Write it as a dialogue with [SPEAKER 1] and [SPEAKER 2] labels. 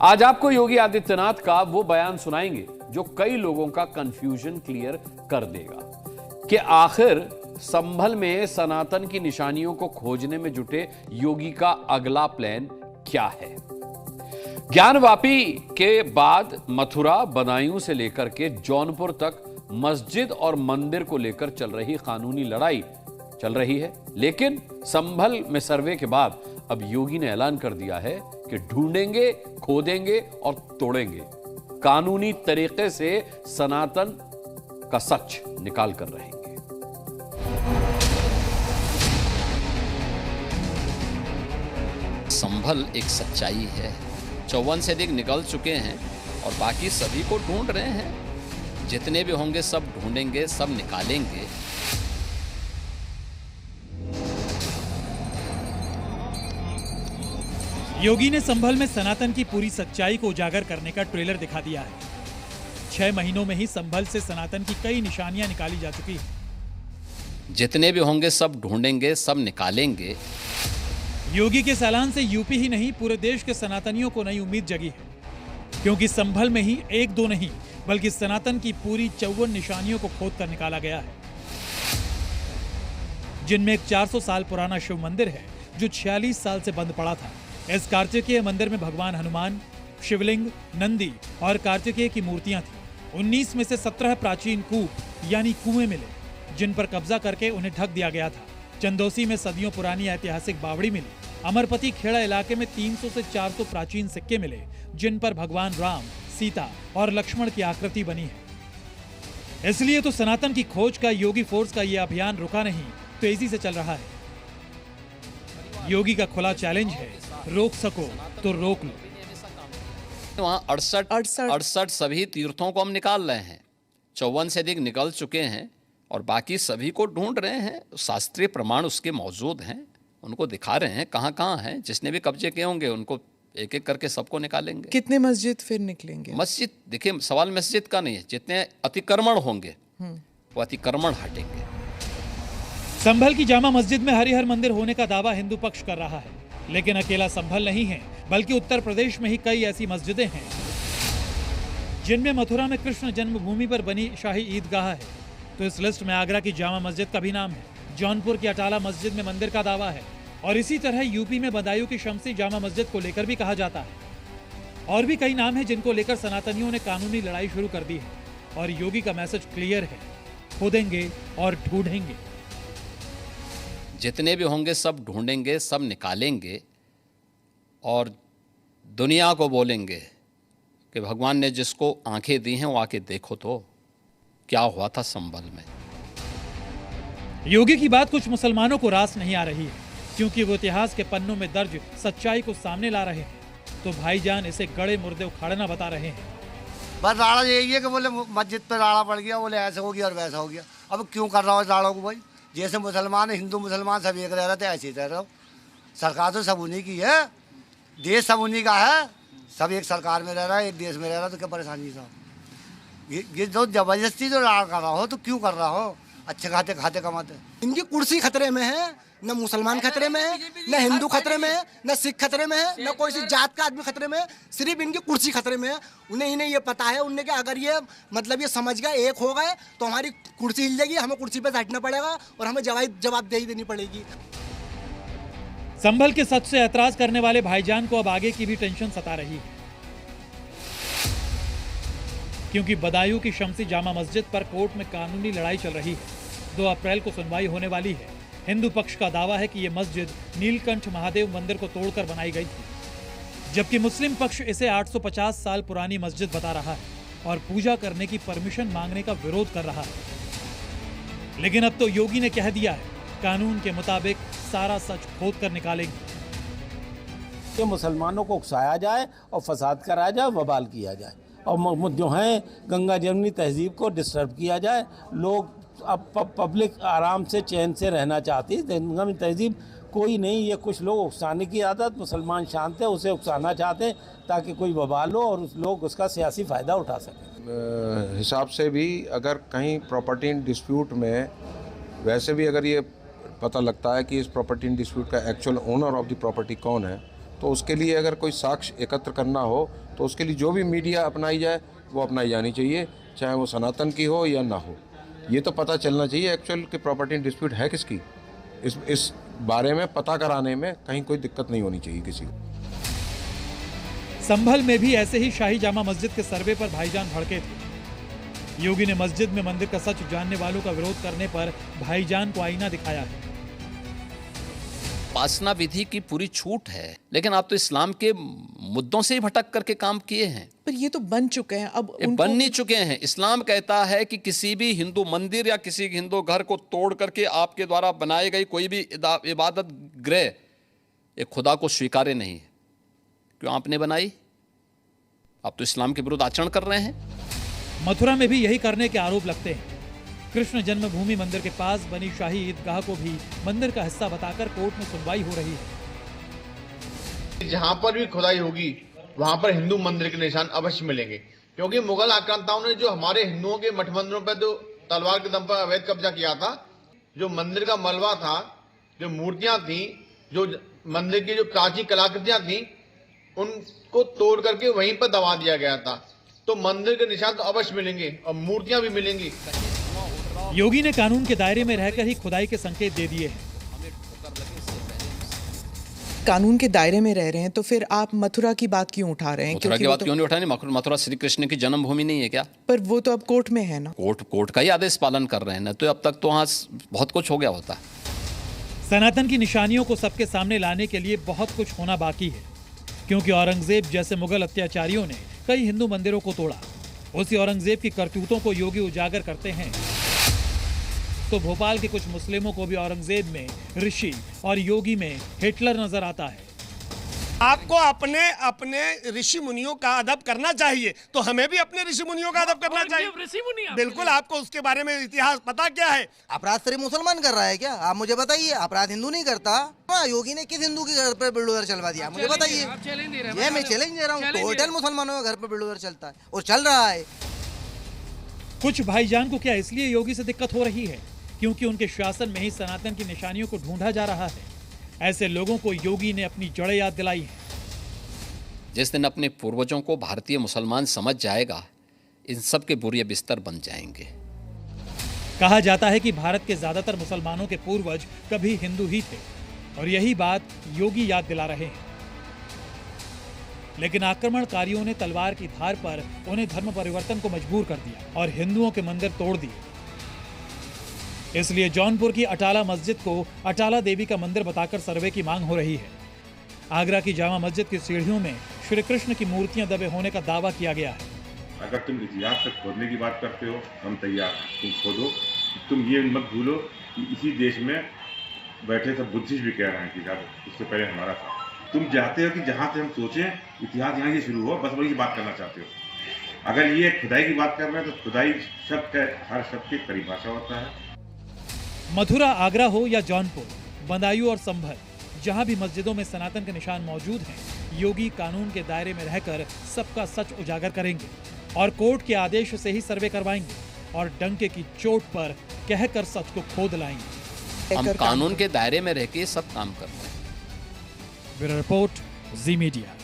[SPEAKER 1] आज आपको योगी आदित्यनाथ का वो बयान सुनाएंगे जो कई लोगों का कंफ्यूजन क्लियर कर देगा कि आखिर संभल में सनातन की निशानियों को खोजने में जुटे योगी का अगला प्लान क्या है। ज्ञानवापी के बाद मथुरा, बदायूं से लेकर के जौनपुर तक मस्जिद और मंदिर को लेकर चल रही कानूनी लड़ाई चल रही है, लेकिन संभल में सर्वे के बाद अब योगी ने ऐलान कर दिया है कि ढूंढेंगे, खोदेंगे और तोड़ेंगे, कानूनी तरीके से सनातन का सच निकाल कर रहेंगे।
[SPEAKER 2] संभल एक सच्चाई है। 54 से अधिक निकल चुके हैं और बाकी सभी को ढूंढ रहे हैं। जितने भी होंगे सब ढूंढेंगे, सब निकालेंगे।
[SPEAKER 3] योगी ने संभल में सनातन की पूरी सच्चाई को उजागर करने का ट्रेलर दिखा दिया है। 6 महीनों में ही संभल से सनातन की कई निशानियां निकाली जा चुकी हैं।
[SPEAKER 2] जितने भी होंगे सब ढूंढेंगे, सब निकालेंगे।
[SPEAKER 3] योगी के इस ऐलान से यूपी ही नहीं पूरे देश के सनातनियों को नई उम्मीद जगी है, क्योंकि संभल में ही एक दो नहीं बल्कि सनातन की पूरी 54 निशानियों को खोद कर निकाला गया है, जिनमें एक 400 साल पुराना शिव मंदिर है जो 46 साल से बंद पड़ा था। इस कार्तिकेय मंदिर में भगवान हनुमान, शिवलिंग, नंदी और कार्तिकेय की मूर्तियां थी। 19 में से 17 प्राचीन कूप यानी कुएं मिले, जिन पर कब्जा करके उन्हें ढक दिया गया था। चंदौसी में सदियों पुरानी ऐतिहासिक बावड़ी मिली। अमरपति खेड़ा इलाके में 300 से 400 प्राचीन सिक्के मिले, जिन पर भगवान राम, सीता और लक्ष्मण की आकृति बनी है। इसलिए तो सनातन की खोज का योगी फोर्स का यह अभियान रुका नहीं, तेजी से चल रहा है। योगी का खुला चैलेंज है, रोक सको तो रोक लो।
[SPEAKER 2] वहाँ 68 सभी तीर्थों को हम निकाल रहे हैं। 54 से अधिक निकल चुके हैं और बाकी सभी को ढूंढ रहे हैं। शास्त्रीय प्रमाण उसके मौजूद हैं, उनको दिखा रहे हैं कहाँ कहाँ हैं। जिसने भी कब्जे किए होंगे उनको एक एक करके सबको निकालेंगे।
[SPEAKER 4] कितने मस्जिद फिर निकलेंगे?
[SPEAKER 2] मस्जिद देखिए, सवाल मस्जिद का नहीं है, जितने अतिक्रमण होंगे वो अतिक्रमण हटेंगे।
[SPEAKER 3] संभल की जामा मस्जिद में हरिहर मंदिर होने का दावा हिंदू पक्ष कर रहा है, लेकिन अकेला संभल नहीं है, बल्कि उत्तर प्रदेश में ही कई ऐसी मस्जिदें हैं जिनमें मथुरा में कृष्ण जन्मभूमि पर बनी शाही ईदगाह है। तो इस लिस्ट में आगरा की जामा मस्जिद का भी नाम है। जौनपुर की अटाला मस्जिद में मंदिर का दावा है और इसी तरह यूपी में बदायूं की शमसी जामा मस्जिद को लेकर भी कहा जाता है। और भी कई नाम हैं जिनको लेकर सनातनियों ने कानूनी लड़ाई शुरू कर दी है और योगी का मैसेज क्लियर है, खोदेंगे और ढूंढेंगे।
[SPEAKER 2] जितने भी होंगे सब ढूंढेंगे, सब निकालेंगे और दुनिया को बोलेंगे कि भगवान ने जिसको आंखें दी हैं वो आके देखो तो क्या हुआ था संभल में।
[SPEAKER 3] योगी की बात कुछ मुसलमानों को रास नहीं आ रही है, क्योंकि वो इतिहास के पन्नों में दर्ज सच्चाई को सामने ला रहे हैं। तो भाईजान इसे गड़े मुर्दे उखाड़ना बता रहे हैं।
[SPEAKER 5] बस राड़ा यही है कि बोले मस्जिद पे राड़ा पड़ गया, बोले ऐसा हो गया और वैसा हो गया। अब क्यों कर रहा हो राड़ों को भाई? जैसे मुसलमान हिंदू मुसलमान सब एक रह रहे थे, ऐसे ही रह रहे हो। सरकार तो सब उन्हीं की है, देश सब उन्हीं का है। सब एक सरकार में रह रहा है, एक देश में रह रहा है, तो क्या परेशानी साहब? ये जो जबरदस्ती जो राड़ कर रहा हो तो क्यों कर रहा हो? अच्छे खाते खाते कमाते।
[SPEAKER 6] इनकी कुर्सी खतरे में है, न मुसलमान खतरे में है, न हिंदू खतरे में है, न सिख खतरे में है, न कोई सी जात का आदमी खतरे में है। सिर्फ इनकी कुर्सी खतरे में है। उन्हें ये पता है, उन्हें कि अगर ये मतलब ये समझ गए, एक हो गए तो हमारी कुर्सी हिल जाएगी, हमें कुर्सी पे बैठना पड़ेगा और हमें जवाबदेही देनी पड़ेगी।
[SPEAKER 3] संभल के सच से ऐतराज करने वाले भाईजान को अब आगे की भी टेंशन सता रही है, क्योंकि बदायूं की शमसी जामा मस्जिद पर कोर्ट में कानूनी लड़ाई चल रही है। 2 अप्रैल को सुनवाई होने वाली है। हिंदू पक्ष का दावा है कि यह मस्जिद नीलकंठ महादेव मंदिर को तोड़कर बनाई गई थी, जबकि मुस्लिम पक्ष इसे 850 साल पुरानी मस्जिद बता रहा है और पूजा करने की परमिशन मांगने का विरोध कर रहा है। लेकिन अब तो योगी ने कह दिया है, कानून के मुताबिक सारा सच खोद कर निकालेंगे।
[SPEAKER 7] कि मुसलमानों को उकसाया जाए और फसाद कराया जाए, वबाल किया जाए और जो है गंगा जमुनी तहजीब को डिस्टर्ब किया जाए। लोग अब पब्लिक आराम से चैन से रहना चाहती है। गंगा में तहजीब कोई नहीं, ये कुछ लोग उकसाने की आदत, मुसलमान शांत है उसे उकसाना चाहते हैं ताकि कोई बवाल हो और उस लोग उसका सियासी फ़ायदा उठा सकें।
[SPEAKER 8] हिसाब से भी अगर कहीं प्रॉपर्टी डिस्प्यूट में वैसे भी अगर ये पता लगता है कि इस प्रॉपर्टी डिस्प्यूट का actual owner of the property कौन है, तो उसके लिए अगर कोई साक्ष्य एकत्र करना हो तो उसके लिए जो भी मीडिया अपनाई जाए वो अपनाई जानी चाहिए, चाहे वो सनातन की हो या ना हो। ये तो पता चलना चाहिए एक्चुअल कि प्रॉपर्टी डिस्प्यूट है किसकी। इस बारे में पता कराने में कहीं कोई दिक्कत नहीं होनी चाहिए किसी को।
[SPEAKER 3] संभल में भी ऐसे ही शाही जामा मस्जिद के सर्वे पर भाईजान भड़के थे। योगी ने मस्जिद में मंदिर का सच जानने वालों का विरोध करने पर भाईजान को आईना दिखाया है।
[SPEAKER 2] उपासना विधि की पूरी छूट है, लेकिन आप तो इस्लाम के मुद्दों से ही भटक करके काम किए हैं।
[SPEAKER 4] पर ये तो बन चुके हैं, अब
[SPEAKER 2] बन नहीं चुके हैं। इस्लाम कहता है कि किसी भी हिंदू मंदिर या किसी हिंदू घर को तोड़ करके आपके द्वारा बनाई गई कोई भी इबादत गृह एक खुदा को स्वीकार्य नहीं है। क्यों आपने बनाई? आप तो इस्लाम के विरुद्ध आचरण कर रहे हैं।
[SPEAKER 3] मथुरा में भी यही करने के आरोप लगते हैं। कृष्ण जन्मभूमि मंदिर के पास बनी शाही ईदगाह को भी मंदिर का हिस्सा बताकर कोर्ट में सुनवाई हो रही है।
[SPEAKER 9] जहां पर भी खुदाई होगी वहां पर हिंदू मंदिर के निशान अवश्य मिलेंगे, क्योंकि मुगल आक्रांताओं ने जो हमारे हिंदुओं के मठ मंदिरों पर जो तलवार के दम पर अवैध कब्जा किया था, जो मंदिर का मलबा था, जो मूर्तियां थी, जो मंदिर की जो प्राचीन कलाकृतियां थी, उनको तोड़ करके वहीं पर दबा दिया गया था। तो मंदिर के निशान तो अवश्य मिलेंगे और मूर्तियां भी मिलेंगी।
[SPEAKER 3] योगी ने कानून के दायरे में रहकर ही खुदाई के संकेत दे दिए हैं।
[SPEAKER 4] कानून के दायरे में रह रहे हैं तो फिर आप मथुरा की बात क्यों उठा रहे हैं?
[SPEAKER 2] मथुरा की बात क्यों नहीं उठानी? मथुरा श्री कृष्ण की जन्मभूमि नहीं है क्या?
[SPEAKER 4] पर वो तो अब कोर्ट में है ना।
[SPEAKER 2] कोर्ट का ही आदेश पालन कर रहे हैं ना, तो अब तक तो वहां बहुत कुछ हो गया होता।
[SPEAKER 3] सनातन की निशानियों को सबके सामने लाने के लिए बहुत कुछ होना बाकी है, क्योंकि औरंगजेब जैसे मुगल अत्याचारियों ने कई हिंदू मंदिरों को तोड़ा। उसी औरंगजेब की करतूतों को योगी उजागर करते हैं तो भोपाल के कुछ मुस्लिमों को भी औरंगजेब में ऋषि और योगी में हिटलर नजर आता है।
[SPEAKER 10] आपको अपने ऋषि मुनियों का अदब करना चाहिए, तो हमें भी अपने ऋषि मुनियों का अदब करना चाहिए। बिल्कुल, आपको उसके बारे में इतिहास पता क्या है?
[SPEAKER 6] अपराध सिर्फ मुसलमान कर रहा है क्या? आप मुझे बताइए, अपराध हिंदू नहीं करता। हाँ, योगी ने किस हिंदू के घर पर बुलडोजर चलवा दिया? मुझे बताइए। ये मैं चैलेंज दे रहा हूँ। टोटल मुसलमानों के घर पर बुलडोजर चलता है और चल रहा है।
[SPEAKER 3] कुछ भाईजान को क्या इसलिए योगी से दिक्कत हो रही है क्योंकि उनके शासन में ही सनातन की निशानियों को ढूंढा जा रहा है? ऐसे लोगों को योगी ने अपनी जड़ें याद दिलाई है।
[SPEAKER 2] जिस दिन अपने पूर्वजों को भारतीय मुसलमान समझ जाएगा, इन सब के बुरे बिस्तर बन जाएंगे।
[SPEAKER 3] कहा जाता है कि भारत के ज्यादातर मुसलमानों के पूर्वज कभी हिंदू ही थे और यही बात योगी याद दिला रहे हैं। लेकिन आक्रमणकारियों ने तलवार की धार पर उन्हें धर्म परिवर्तन को मजबूर कर दिया और हिंदुओं के मंदिर तोड़ दिए। इसलिए जौनपुर की अटाला मस्जिद को अटाला देवी का मंदिर बताकर सर्वे की मांग हो रही है। आगरा की जामा मस्जिद की सीढ़ियों में श्री कृष्ण की मूर्तियां दबे होने का दावा किया गया है।
[SPEAKER 11] अगर तुम इतिहास तक खोदने की बात करते हो, हम तैयार हैं। तुम खोदो। तुम ये मत भूलो कि इसी देश में बैठे सब बुद्धिस्ट भी कह रहे हैं कि उससे पहले हमारा था। तुम चाहते हो कि जहाँ से हम सोचें इतिहास यहाँ से शुरू हो, बस वही बात करना चाहते हो। अगर ये खुदाई की बात कर रहे हैं तो खुदाई शब्द हर शब्द की परिभाषा होता है।
[SPEAKER 3] मथुरा, आगरा हो या जौनपुर, बदायूं और संभल, जहां भी मस्जिदों में सनातन के निशान मौजूद हैं, योगी कानून के दायरे में रहकर सबका सच उजागर करेंगे और कोर्ट के आदेश से ही सर्वे करवाएंगे और डंके की चोट पर कहकर सच को खोद लाएंगे।
[SPEAKER 2] हम कानून के दायरे में रहकर सब काम कर रहे हैं।
[SPEAKER 3] ब्यूरो रिपोर्ट, जी मीडिया।